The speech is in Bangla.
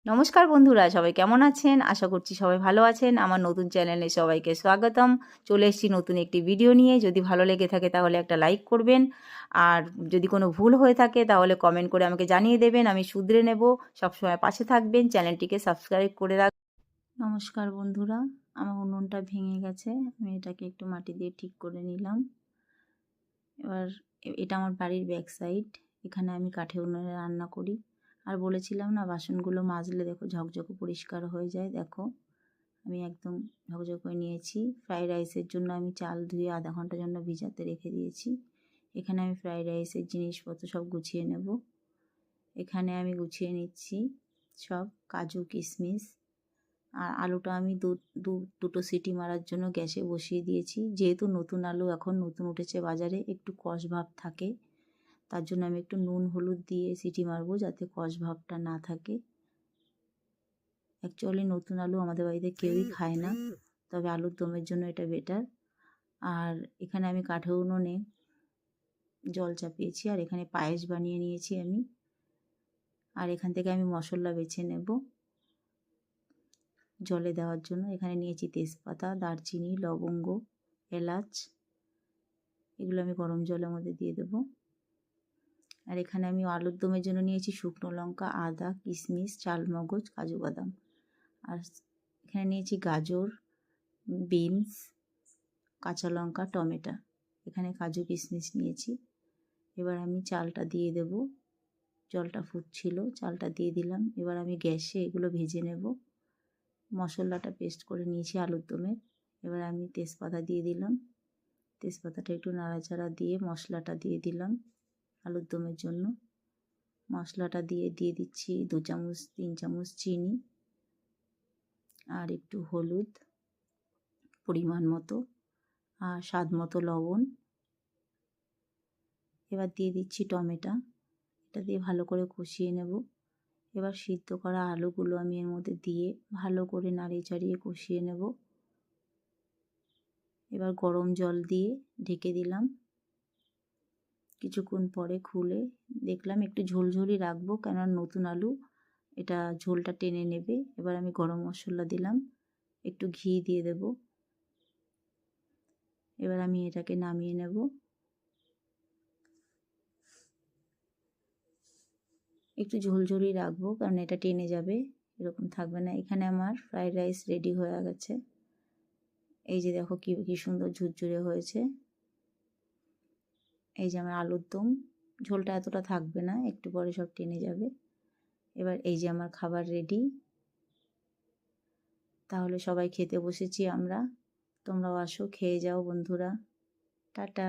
নমস্কার বন্ধুরা, সবাই কেমন আছেন? আশা করছি সবাই ভালো আছেন। আমার নতুন চ্যানেলে সবাইকে স্বাগতম। চলে এসেছি নতুন একটি ভিডিও নিয়ে। যদি ভালো লেগে থাকে তাহলে একটা লাইক করবেন। আর যদি কোনো ভুল হয়ে থাকে তাহলে কমেন্ট করে আমাকে জানিয়ে দেবেন, আমি শুধরে নেব। সবসময় পাশে থাকবেন, চ্যানেলটিকে সাবস্ক্রাইব করে নমস্কার বন্ধুরা, আমার উনুনটা ভেঙে গেছে। আমি এটাকে একটু মাটি দিয়ে ঠিক করে নিলাম। এবার এটা আমার বাড়ির ব্যাক সাইড। এখানে আমি কাঠের উনুনে রান্না করি। আর বলেছিলাম না, বাসনগুলো মাজলে দেখো ঝকঝকে পরিষ্কার হয়ে যায়। দেখো আমি একদম ঝকঝক করে নিয়েছি। ফ্রাইড রাইসের জন্য আমি চাল ধুয়ে আধা ঘন্টার জন্য ভিজাতে রেখে দিয়েছি। এখানে আমি ফ্রাইড রাইসের জিনিসপত্র সব গুছিয়ে নেব। এখানে আমি গুছিয়ে নিচ্ছি সব কাজু কিশমিশ। আর আলুটা আমি দুটো সিটি মারার জন্য গ্যাসে বসিয়ে দিয়েছি। যেহেতু নতুন আলু এখন নতুন উঠেছে বাজারে, একটু কষ ভাব থাকে, তার জন্য আমি একটু নুন হলুদ দিয়ে সিটি মারবো যাতে কষ ভাবটা না থাকে। অ্যাকচুয়ালি নতুন আলু আমাদের বাড়িতে কেউই খায় না, তবে আলুর দমের জন্য এটা বেটার। আর এখানে আমি কাঠের উনুনে জল চাপিয়েছি, আর এখানে পায়েস বানিয়ে নিয়েছি আমি। আর এখান থেকে আমি মশলা বেছে নেব জলে দেওয়ার জন্য। এখানে নিয়েছি তেজপাতা, দারচিনি, লবঙ্গ, এলাচ। এগুলো আমি গরম জলের মধ্যে দিয়ে দেবো। আর এখানে আমি আলুর দমের জন্য নিয়েছি শুকনো লঙ্কা, আদা, কিশমিশ, চালমগজ, কাজু বাদাম। আর এখানে নিয়েছি গাজর, বিনস, কাঁচা লঙ্কা, টমেটো। এখানে কাজু কিশমিশ নিয়েছি। এবার আমি চালটা দিয়ে দেব। জলটা ফুটছিল, চালটা দিয়ে দিলাম। এবার আমি গ্যাসে এগুলো ভেজে নেব। মশলাটা পেস্ট করে নিয়েছি আলুর দমের। এবার আমি তেজপাতা দিয়ে দিলাম। তেজপাতাটা একটু নাড়াচাড়া দিয়ে মশলাটা দিয়ে দিলাম আলুর দমের জন্য। মশলাটা দিয়ে দিচ্ছি 2-3 চামচ চিনি, আর একটু হলুদ পরিমাণ মতো, আর স্বাদ মতো লবণ। এবার দিয়ে দিচ্ছি টমেটো। এটা দিয়ে ভালো করে কষিয়ে নেব। এবার সিদ্ধ করা আলুগুলো আমি এর মধ্যে দিয়ে ভালো করে নাড়িয়ে চাড়িয়ে কষিয়ে নেব। এবার গরম জল দিয়ে ঢেকে দিলাম। কিছুক্ষণ পরে খুলে দেখলাম একটু ঝোলঝোলই রাখবো, কেননা নতুন আলু, এটা ঝোলটা টেনে নেবে। এবার আমি গরম মশলা দিলাম, একটু ঘি দিয়ে দেব। এবার আমি এটাকে নামিয়ে নেব। একটু ঝোলঝোলই রাখবো, কারণ এটা টেনে যাবে, এরকম থাকবে না। এখানে আমার ফ্রাইড রাইস রেডি হয়ে গেছে। এই যে দেখো কি সুন্দর ঝুরঝুরে হয়েছে। এই যে আমার আলুর দম, ঝোলটা এতটা থাকবে না, একটু পরে সব টেনে যাবে। এবার এই যে আমার খাবার রেডি। তাহলে সবাই খেতে বসেছি আমরা। তোমরাও আসো, খেয়ে যাও বন্ধুরা। টাটা।